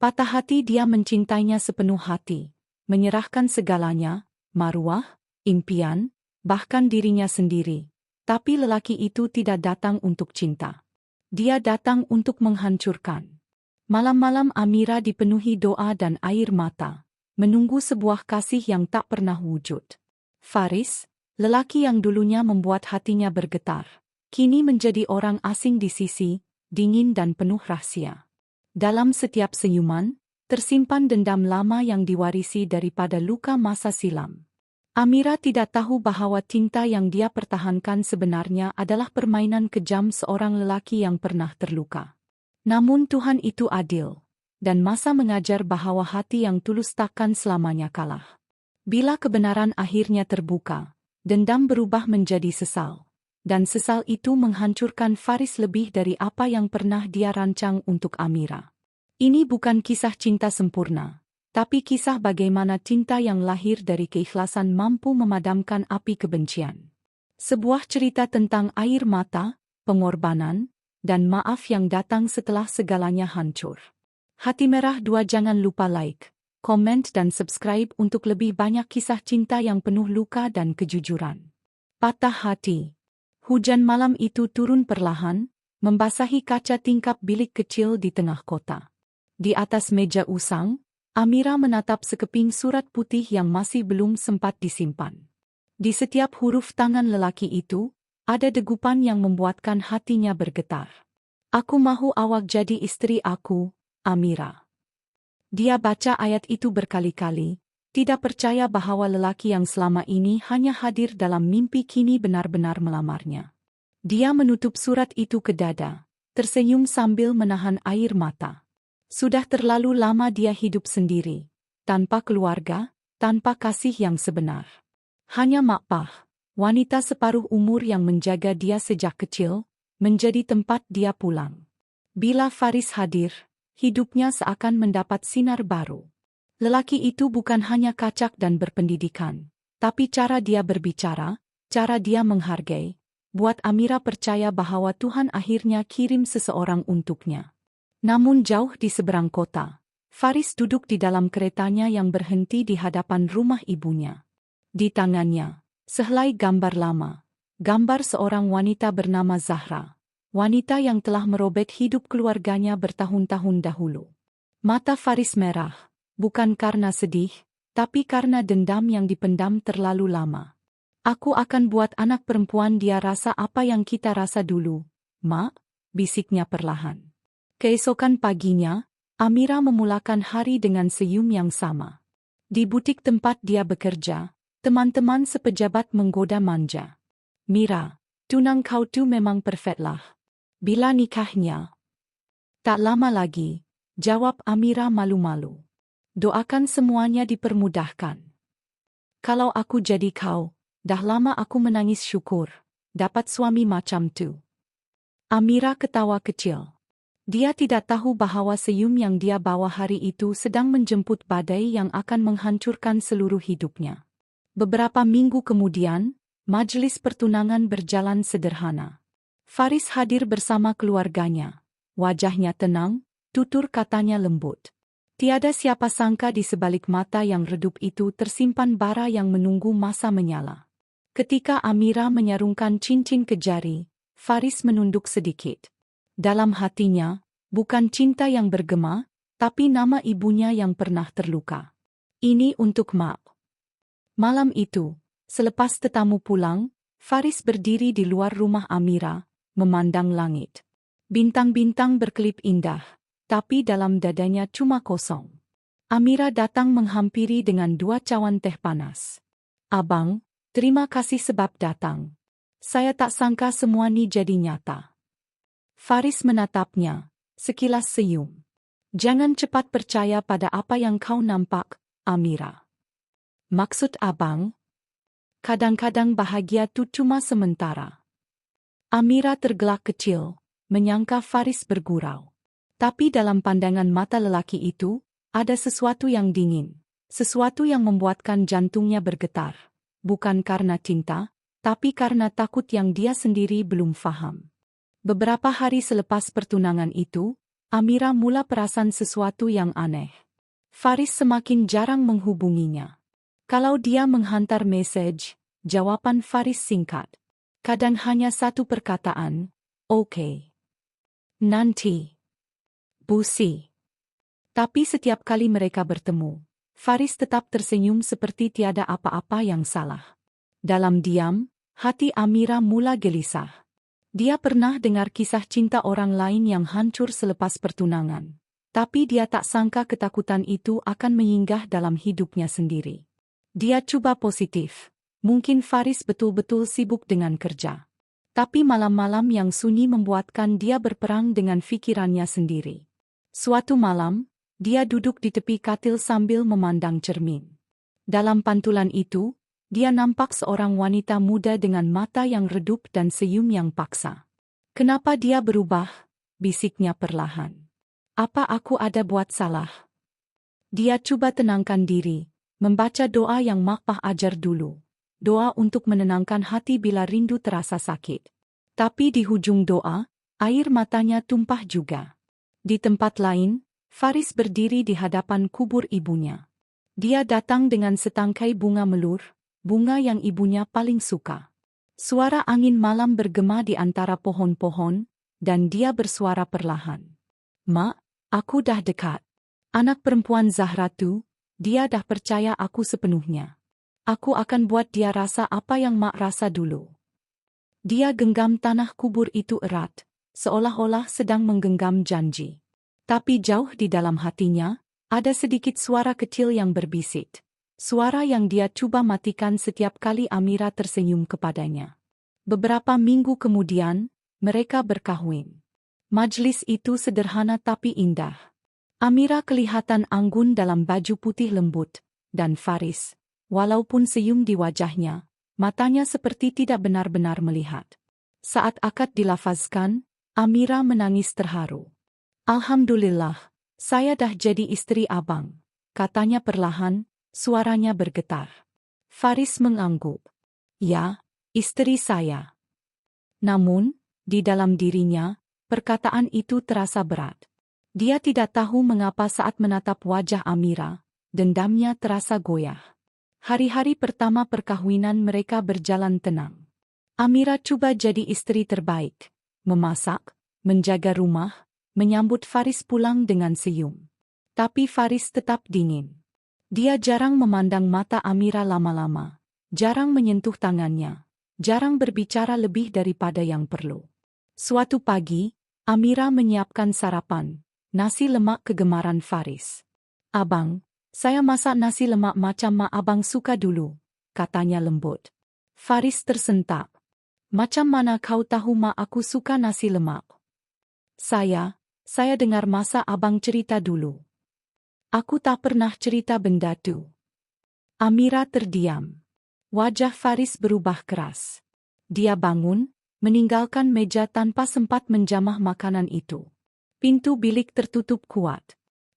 Patah hati dia mencintainya sepenuh hati, menyerahkan segalanya, maruah, impian, bahkan dirinya sendiri. Tapi lelaki itu tidak datang untuk cinta. Dia datang untuk menghancurkan. Malam-malam Amira dipenuhi doa dan air mata, menunggu sebuah kasih yang tak pernah wujud. Faris, lelaki yang dulunya membuat hatinya bergetar, kini menjadi orang asing di sisi, dingin dan penuh rahasia. Dalam setiap senyuman, tersimpan dendam lama yang diwarisi daripada luka masa silam. Amira tidak tahu bahwa cinta yang dia pertahankan sebenarnya adalah permainan kejam seorang lelaki yang pernah terluka. Namun Tuhan itu adil, dan masa mengajar bahwa hati yang tulus takkan selamanya kalah. Bila kebenaran akhirnya terbuka, dendam berubah menjadi sesal. Dan sesal itu menghancurkan Faris lebih dari apa yang pernah dia rancang untuk Amira. Ini bukan kisah cinta sempurna, tapi kisah bagaimana cinta yang lahir dari keikhlasan mampu memadamkan api kebencian. Sebuah cerita tentang air mata, pengorbanan, dan maaf yang datang setelah segalanya hancur. Hati Merah 2 jangan lupa like, komen dan subscribe untuk lebih banyak kisah cinta yang penuh luka dan kejujuran. Patah hati. Hujan malam itu turun perlahan, membasahi kaca tingkap bilik kecil di tengah kota. Di atas meja usang, Amira menatap sekeping surat putih yang masih belum sempat disimpan. Di setiap huruf tangan lelaki itu, ada degupan yang membuatkan hatinya bergetar. Aku mahu awak jadi istri aku, Amira. Dia baca ayat itu berkali-kali, tidak percaya bahwa lelaki yang selama ini hanya hadir dalam mimpi kini benar-benar melamarnya. Dia menutup surat itu ke dada, tersenyum sambil menahan air mata. Sudah terlalu lama dia hidup sendiri, tanpa keluarga, tanpa kasih yang sebenar. Hanya Mak Pah, wanita separuh umur yang menjaga dia sejak kecil, menjadi tempat dia pulang. Bila Faris hadir, hidupnya seakan mendapat sinar baru. Lelaki itu bukan hanya kacak dan berpendidikan, tapi cara dia berbicara, cara dia menghargai, buat Amira percaya bahwa Tuhan akhirnya kirim seseorang untuknya. Namun jauh di seberang kota, Faris duduk di dalam keretanya yang berhenti di hadapan rumah ibunya. Di tangannya, sehelai gambar lama, gambar seorang wanita bernama Zahra, wanita yang telah merobek hidup keluarganya bertahun-tahun dahulu. Mata Faris merah. Bukan karena sedih, tapi karena dendam yang dipendam terlalu lama. Aku akan buat anak perempuan dia rasa apa yang kita rasa dulu, Mak, bisiknya perlahan. Keesokan paginya, Amira memulakan hari dengan senyum yang sama. Di butik tempat dia bekerja, teman-teman sepejabat menggoda manja. Mira, tunang kau tu memang perfect lah. Bila nikahnya? Tak lama lagi, jawab Amira malu-malu. Doakan semuanya dipermudahkan. Kalau aku jadi kau, dah lama aku menangis syukur, dapat suami macam tu. Amira ketawa kecil. Dia tidak tahu bahwa senyum yang dia bawa hari itu sedang menjemput badai yang akan menghancurkan seluruh hidupnya. Beberapa minggu kemudian, majelis pertunangan berjalan sederhana. Faris hadir bersama keluarganya. Wajahnya tenang, tutur katanya lembut. Tiada siapa sangka di sebalik mata yang redup itu tersimpan bara yang menunggu masa menyala. Ketika Amira menyarungkan cincin ke jari, Faris menunduk sedikit. Dalam hatinya, bukan cinta yang bergema, tapi nama ibunya yang pernah terluka. Ini untuk Mak. Malam itu, selepas tetamu pulang, Faris berdiri di luar rumah Amira, memandang langit. Bintang-bintang berkelip indah. Tapi dalam dadanya cuma kosong. Amira datang menghampiri dengan 2 cawan teh panas. Abang, terima kasih sebab datang. Saya tak sangka semua ni jadi nyata. Faris menatapnya, sekilas senyum. Jangan cepat percaya pada apa yang kau nampak, Amira. Maksud abang? Kadang-kadang bahagia tu cuma sementara. Amira tergelak kecil, menyangka Faris bergurau. Tapi dalam pandangan mata lelaki itu, ada sesuatu yang dingin, sesuatu yang membuatkan jantungnya bergetar. Bukan karena cinta, tapi karena takut yang dia sendiri belum faham. Beberapa hari selepas pertunangan itu, Amira mula perasan sesuatu yang aneh. Faris semakin jarang menghubunginya. Kalau dia menghantar mesej, jawaban Faris singkat. Kadang hanya satu perkataan, "Oke. Nanti." Busi. Tapi setiap kali mereka bertemu, Faris tetap tersenyum seperti tiada apa-apa yang salah. Dalam diam, hati Amira mula gelisah. Dia pernah dengar kisah cinta orang lain yang hancur selepas pertunangan. Tapi dia tak sangka ketakutan itu akan menyinggah dalam hidupnya sendiri. Dia coba positif. Mungkin Faris betul-betul sibuk dengan kerja. Tapi malam-malam yang sunyi membuatkan dia berperang dengan pikirannya sendiri. Suatu malam, dia duduk di tepi katil sambil memandang cermin. Dalam pantulan itu, dia nampak seorang wanita muda dengan mata yang redup dan senyum yang paksa. "Kenapa dia berubah?" bisiknya perlahan. "Apa aku ada buat salah?" Dia coba tenangkan diri, membaca doa yang Mak ajar dulu. Doa untuk menenangkan hati bila rindu terasa sakit. Tapi di hujung doa, air matanya tumpah juga. Di tempat lain, Faris berdiri di hadapan kubur ibunya. Dia datang dengan setangkai bunga melur, bunga yang ibunya paling suka. Suara angin malam bergema di antara pohon-pohon, dan dia bersuara perlahan. "Mak, aku dah dekat. Anak perempuan Zahra tu, dia dah percaya aku sepenuhnya. Aku akan buat dia rasa apa yang Mak rasa dulu." Dia genggam tanah kubur itu erat, seolah-olah sedang menggenggam janji. Tapi jauh di dalam hatinya, ada sedikit suara kecil yang berbisik. Suara yang dia coba matikan setiap kali Amira tersenyum kepadanya. Beberapa minggu kemudian, mereka berkahwin. Majlis itu sederhana tapi indah. Amira kelihatan anggun dalam baju putih lembut, dan Faris, walaupun senyum di wajahnya, matanya seperti tidak benar-benar melihat. Saat akad dilafazkan, Amira menangis terharu. "Alhamdulillah, saya dah jadi istri abang," katanya perlahan. Suaranya bergetar. Faris mengangguk. "Ya, istri saya." Namun, di dalam dirinya, perkataan itu terasa berat. Dia tidak tahu mengapa saat menatap wajah Amira, dendamnya terasa goyah. Hari-hari pertama perkahwinan mereka berjalan tenang. Amira coba jadi istri terbaik, memasak, menjaga rumah, menyambut Faris pulang dengan senyum. Tapi Faris tetap dingin. Dia jarang memandang mata Amira lama-lama, jarang menyentuh tangannya, jarang berbicara lebih daripada yang perlu. Suatu pagi, Amira menyiapkan sarapan, nasi lemak kegemaran Faris. "Abang, saya masak nasi lemak macam Mak abang suka dulu," katanya lembut. Faris tersentak. "Macam mana kau tahu Mak aku suka nasi lemak?" Saya dengar masa abang cerita dulu." "Aku tak pernah cerita benda tu." Amira terdiam. Wajah Faris berubah keras. Dia bangun, meninggalkan meja tanpa sempat menjamah makanan itu. Pintu bilik tertutup kuat.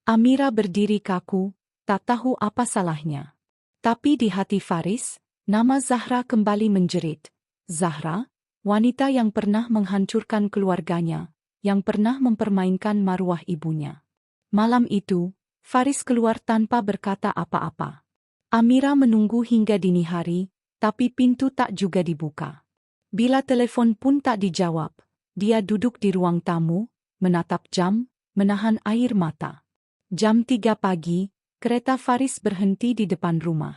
Amira berdiri kaku, tak tahu apa salahnya. Tapi di hati Faris, nama Zahra kembali menjerit. Zahra, wanita yang pernah menghancurkan keluarganya, yang pernah mempermainkan maruah ibunya. Malam itu, Faris keluar tanpa berkata apa-apa. Amira menunggu hingga dini hari, tapi pintu tak juga dibuka. Bila telepon pun tak dijawab, dia duduk di ruang tamu, menatap jam, menahan air mata. Jam 3 pagi, kereta Faris berhenti di depan rumah.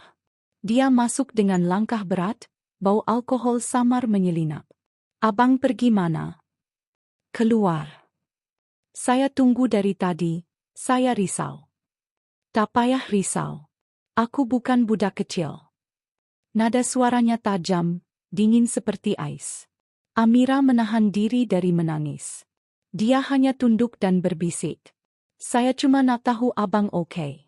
Dia masuk dengan langkah berat, bau alkohol samar menyelinap. "Abang pergi mana?" "Keluar." "Saya tunggu dari tadi, saya risau." "Tak payah risau. Aku bukan budak kecil." Nada suaranya tajam, dingin seperti ais. Amira menahan diri dari menangis. Dia hanya tunduk dan berbisik. "Saya cuma nak tahu abang oke."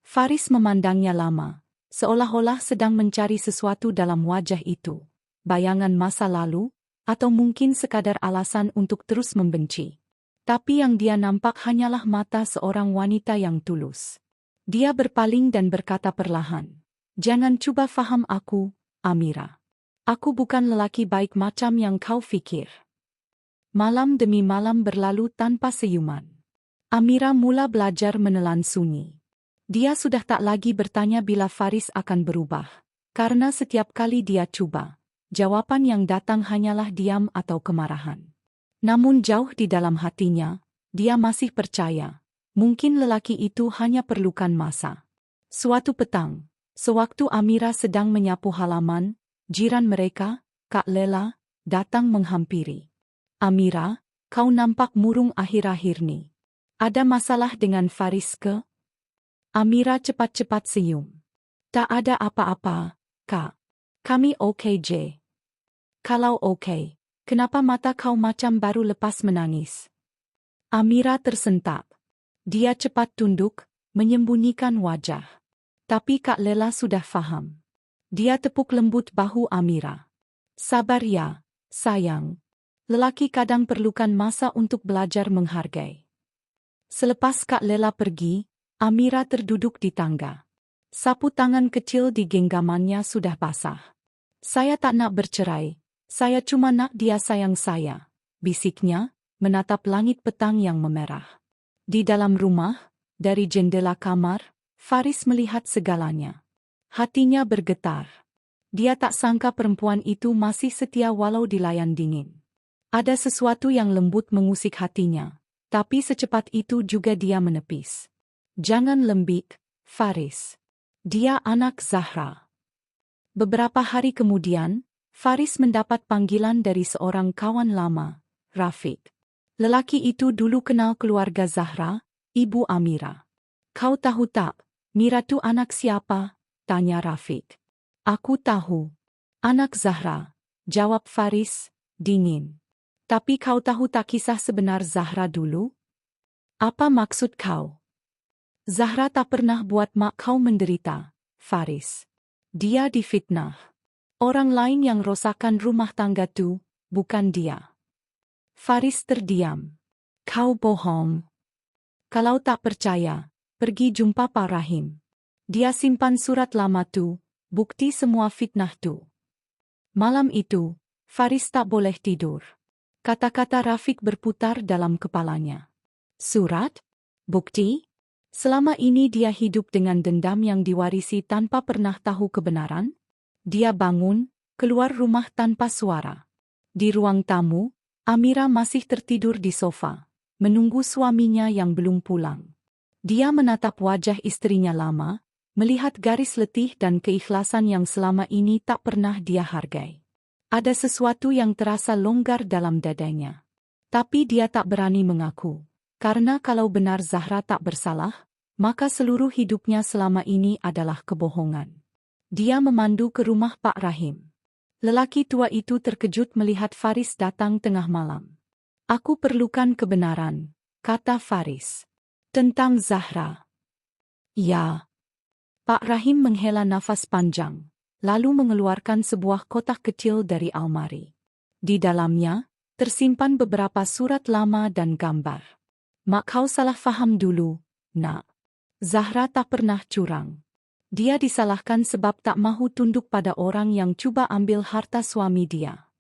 Faris memandangnya lama, seolah-olah sedang mencari sesuatu dalam wajah itu. Bayangan masa lalu, atau mungkin sekadar alasan untuk terus membenci. Tapi yang dia nampak hanyalah mata seorang wanita yang tulus. Dia berpaling dan berkata perlahan, "Jangan cuba faham aku, Amira. Aku bukan lelaki baik macam yang kau fikir." Malam demi malam berlalu tanpa senyuman. Amira mula belajar menelan sunyi. Dia sudah tak lagi bertanya bila Faris akan berubah, karena setiap kali dia coba, jawaban yang datang hanyalah diam atau kemarahan. Namun jauh di dalam hatinya, dia masih percaya, mungkin lelaki itu hanya perlukan masa. Suatu petang, sewaktu Amira sedang menyapu halaman, jiran mereka, Kak Lela, datang menghampiri. Amira, kau nampak murung akhir-akhir ni. Ada masalah dengan Faris ke? Amira cepat-cepat senyum. Tak ada apa-apa, Kak. Kami oke je. Kalau oke, kenapa mata kau macam baru lepas menangis? Amira tersentak. Dia cepat tunduk, menyembunyikan wajah. Tapi Kak Lela sudah faham. Dia tepuk lembut bahu Amira. Sabar ya, sayang. Lelaki kadang perlukan masa untuk belajar menghargai. Selepas Kak Lela pergi, Amira terduduk di tangga. Sapu tangan kecil di genggamannya sudah basah. Saya tak nak bercerai, saya cuma nak dia sayang saya, bisiknya, menatap langit petang yang memerah. Di dalam rumah, dari jendela kamar, Faris melihat segalanya. Hatinya bergetar. Dia tak sangka perempuan itu masih setia walau dilayan dingin. Ada sesuatu yang lembut mengusik hatinya, tapi secepat itu juga dia menepis. Jangan lembik, Faris. Dia anak Zahra. Beberapa hari kemudian, Faris mendapat panggilan dari seorang kawan lama, Rafiq. Lelaki itu dulu kenal keluarga Zahra, ibu Amira. Kau tahu tak, Mira tu anak siapa? Tanya Rafiq. Aku tahu. Anak Zahra, jawab Faris, dingin. Tapi kau tahu tak kisah sebenar Zahra dulu? Apa maksud kau? Zahra tak pernah buat mak kau menderita, Faris. Dia difitnah. Orang lain yang rosakkan rumah tangga tu, bukan dia. Faris terdiam. Kau bohong. Kalau tak percaya, pergi jumpa Pak Rahim. Dia simpan surat lama tu, bukti semua fitnah tu. Malam itu, Faris tak boleh tidur. Kata-kata Rafiq berputar dalam kepalanya. Surat? Bukti? Selama ini dia hidup dengan dendam yang diwarisi tanpa pernah tahu kebenaran. Dia bangun, keluar rumah tanpa suara. Di ruang tamu, Amira masih tertidur di sofa, menunggu suaminya yang belum pulang. Dia menatap wajah istrinya lama, melihat garis letih dan keikhlasan yang selama ini tak pernah dia hargai. Ada sesuatu yang terasa longgar dalam dadanya. Tapi dia tak berani mengaku. Karena kalau benar Zahra tak bersalah, maka seluruh hidupnya selama ini adalah kebohongan. Dia memandu ke rumah Pak Rahim. Lelaki tua itu terkejut melihat Faris datang tengah malam. Aku perlukan kebenaran, kata Faris. Tentang Zahra. Ya. Pak Rahim menghela nafas panjang, lalu mengeluarkan sebuah kotak kecil dari almari. Di dalamnya, tersimpan beberapa surat lama dan gambar. Mak kau salah faham dulu, nak. Zahra tak pernah curang. Dia disalahkan sebab tak mahu tunduk pada orang yang cuba ambil harta suami dia.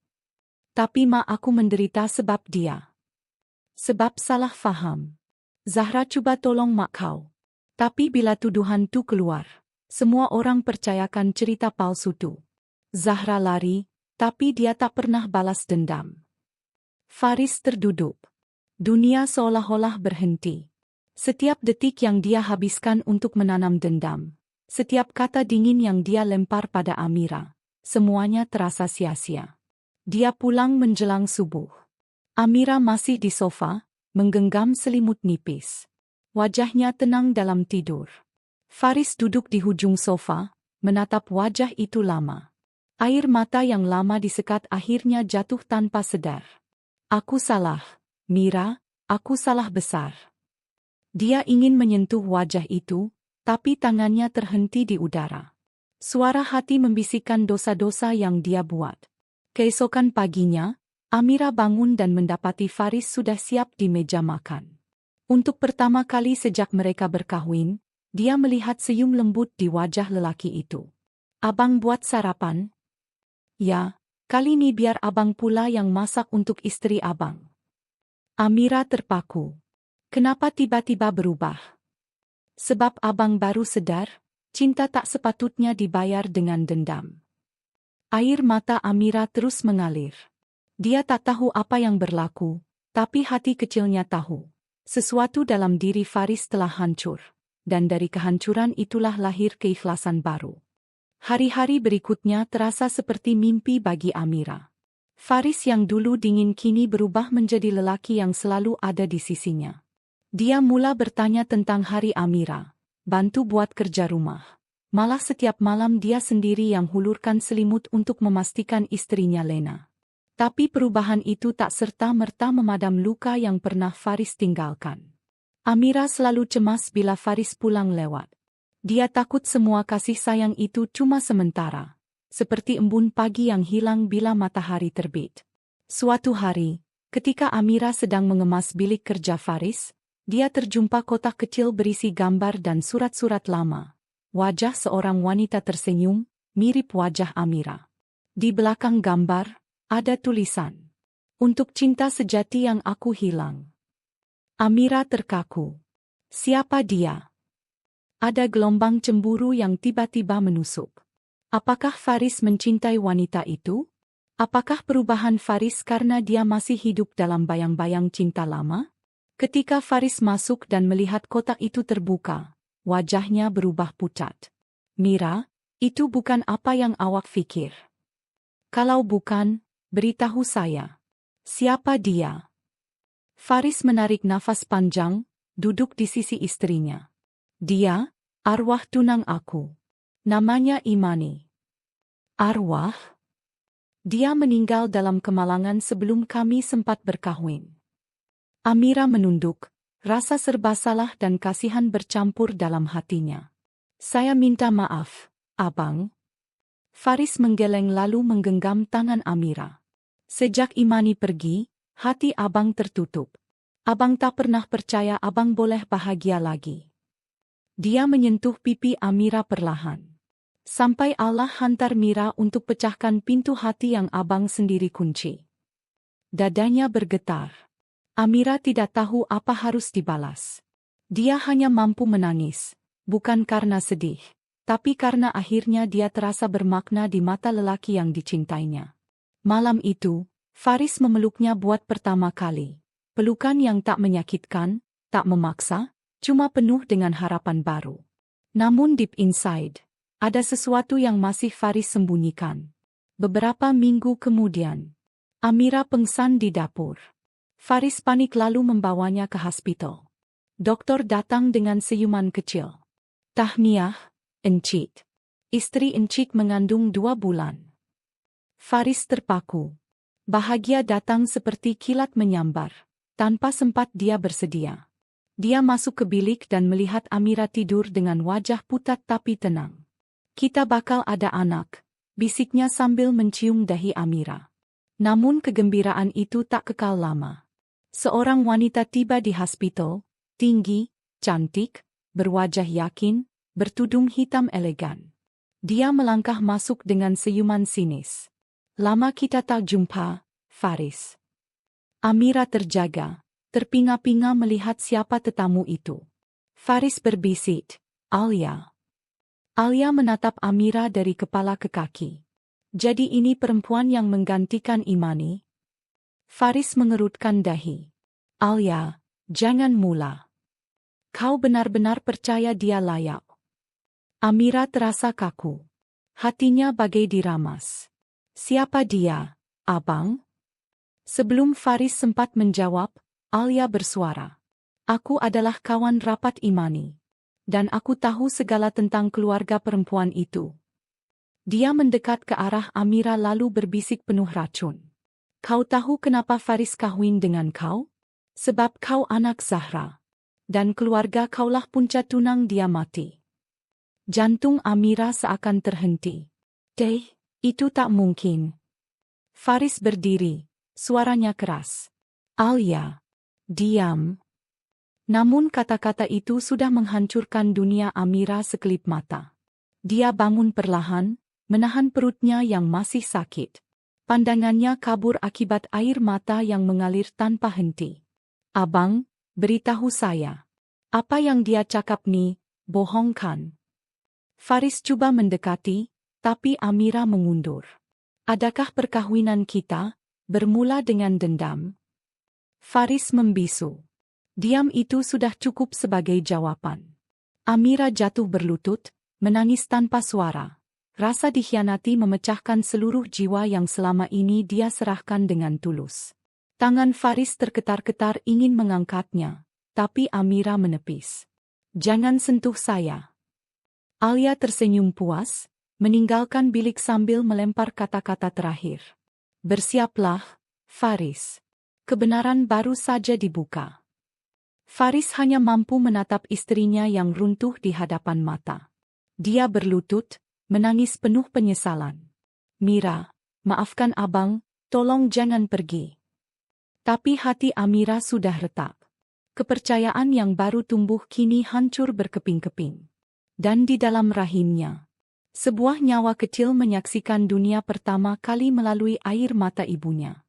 Tapi mak aku menderita sebab dia. Sebab salah faham. Zahra cuba tolong mak kau. Tapi bila tuduhan tu keluar, semua orang percayakan cerita palsu tu. Zahra lari, tapi dia tak pernah balas dendam. Faris terduduk. Dunia seolah-olah berhenti. Setiap detik yang dia habiskan untuk menanam dendam, setiap kata dingin yang dia lempar pada Amira, semuanya terasa sia-sia. Dia pulang menjelang subuh. Amira masih di sofa, menggenggam selimut nipis. Wajahnya tenang dalam tidur. Faris duduk di ujung sofa, menatap wajah itu lama. Air mata yang lama disekat akhirnya jatuh tanpa sadar. Aku salah, Mira, aku salah besar. Dia ingin menyentuh wajah itu, tapi tangannya terhenti di udara. Suara hati membisikkan dosa-dosa yang dia buat. Keesokan paginya, Amira bangun dan mendapati Faris sudah siap di meja makan. Untuk pertama kali sejak mereka berkahwin, dia melihat senyum lembut di wajah lelaki itu. Abang buat sarapan? Ya, kali ini biar abang pula yang masak untuk istri abang. Amira terpaku. Kenapa tiba-tiba berubah? Sebab abang baru sedar, cinta tak sepatutnya dibayar dengan dendam. Air mata Amira terus mengalir. Dia tak tahu apa yang berlaku, tapi hati kecilnya tahu. Sesuatu dalam diri Faris telah hancur, dan dari kehancuran itulah lahir keikhlasan baru. Hari-hari berikutnya terasa seperti mimpi bagi Amira. Faris yang dulu dingin kini berubah menjadi lelaki yang selalu ada di sisinya. Dia mula bertanya tentang hari Amira, bantu buat kerja rumah. Malah setiap malam dia sendiri yang hulurkan selimut untuk memastikan istrinya Lena. Tapi perubahan itu tak serta-merta memadam luka yang pernah Faris tinggalkan. Amira selalu cemas bila Faris pulang lewat. Dia takut semua kasih sayang itu cuma sementara, seperti embun pagi yang hilang bila matahari terbit. Suatu hari, ketika Amira sedang mengemas bilik kerja Faris, dia terjumpa kotak kecil berisi gambar dan surat-surat lama. Wajah seorang wanita tersenyum, mirip wajah Amira. Di belakang gambar, ada tulisan, "Untuk cinta sejati yang aku hilang." Amira terkaku. Siapa dia? Ada gelombang cemburu yang tiba-tiba menusuk. Apakah Faris mencintai wanita itu? Apakah perubahan Faris karena dia masih hidup dalam bayang-bayang cinta lama? Ketika Faris masuk dan melihat kotak itu terbuka, wajahnya berubah pucat. "Mira, itu bukan apa yang awak pikir. Kalau bukan, beritahu saya. Siapa dia?" Faris menarik nafas panjang, duduk di sisi istrinya. "Dia, arwah tunang aku. Namanya Imani." "Arwah?" "Dia meninggal dalam kemalangan sebelum kami sempat berkahwin." Amira menunduk, rasa serba salah dan kasihan bercampur dalam hatinya. "Saya minta maaf, abang." Faris menggeleng lalu menggenggam tangan Amira. "Sejak Imani pergi, hati abang tertutup. Abang tak pernah percaya abang boleh bahagia lagi." Dia menyentuh pipi Amira perlahan. "Sampai Allah hantar Mira untuk pecahkan pintu hati yang abang sendiri kunci." Dadanya bergetar. Amira tidak tahu apa harus dibalas. Dia hanya mampu menangis, bukan karena sedih, tapi karena akhirnya dia terasa bermakna di mata lelaki yang dicintainya. Malam itu, Faris memeluknya buat pertama kali. Pelukan yang tak menyakitkan, tak memaksa, cuma penuh dengan harapan baru. Namun deep inside, ada sesuatu yang masih Faris sembunyikan. Beberapa minggu kemudian, Amira pingsan di dapur. Faris panik lalu membawanya ke hospital. Dokter datang dengan senyuman kecil. "Tahniah, Encik. Istri Encik mengandung 2 bulan." Faris terpaku. Bahagia datang seperti kilat menyambar. Tanpa sempat dia bersedia. Dia masuk ke bilik dan melihat Amira tidur dengan wajah pucat tapi tenang. "Kita bakal ada anak," bisiknya sambil mencium dahi Amira. Namun kegembiraan itu tak kekal lama. Seorang wanita tiba di hospital, tinggi, cantik, berwajah yakin, bertudung hitam elegan. Dia melangkah masuk dengan senyuman sinis. "Lama kita tak jumpa, Faris." Amira terjaga, terpinga-pinga melihat siapa tetamu itu. Faris berbisik, "Alia." Alia menatap Amira dari kepala ke kaki. "Jadi ini perempuan yang menggantikan Imani?" Faris mengerutkan dahi. "Alia, jangan mula. Kau benar-benar percaya dia layak?" Amira terasa kaku. Hatinya bagai diramas. "Siapa dia, abang?" Sebelum Faris sempat menjawab, Alia bersuara. "Aku adalah kawan rapat Imani. Dan aku tahu segala tentang keluarga perempuan itu." Dia mendekat ke arah Amira lalu berbisik penuh racun. "Kau tahu kenapa Faris kawin dengan kau? Sebab kau anak Zahra. Dan keluarga kaulah punca tunang dia mati." Jantung Amira seakan terhenti. Itu tak mungkin." Faris berdiri, suaranya keras. "Alia, diam." Namun kata-kata itu sudah menghancurkan dunia Amira sekelip mata. Dia bangun perlahan, menahan perutnya yang masih sakit. Pandangannya kabur akibat air mata yang mengalir tanpa henti. "Abang, Beritahu saya. Apa yang dia cakap nih, bohong kan? Faris coba mendekati, tapi Amira mengundur. Adakah perkahwinan kita bermula dengan dendam? Faris membisu. Diam itu sudah cukup sebagai jawaban. Amira jatuh berlutut, menangis tanpa suara. Rasa dikhianati memecahkan seluruh jiwa yang selama ini dia serahkan dengan tulus. Tangan Faris terketar-ketar ingin mengangkatnya, tapi Amira menepis. Jangan sentuh saya. Alia tersenyum puas, meninggalkan bilik sambil melempar kata-kata terakhir. Bersiaplah, Faris. Kebenaran baru saja dibuka. Faris hanya mampu menatap istrinya yang runtuh di hadapan mata. Dia berlutut, menangis penuh penyesalan. Mira, maafkan abang, tolong jangan pergi. Tapi hati Amira sudah retak. Kepercayaan yang baru tumbuh kini hancur berkeping-keping. Dan di dalam rahimnya, sebuah nyawa kecil menyaksikan dunia pertama kali melalui air mata ibunya.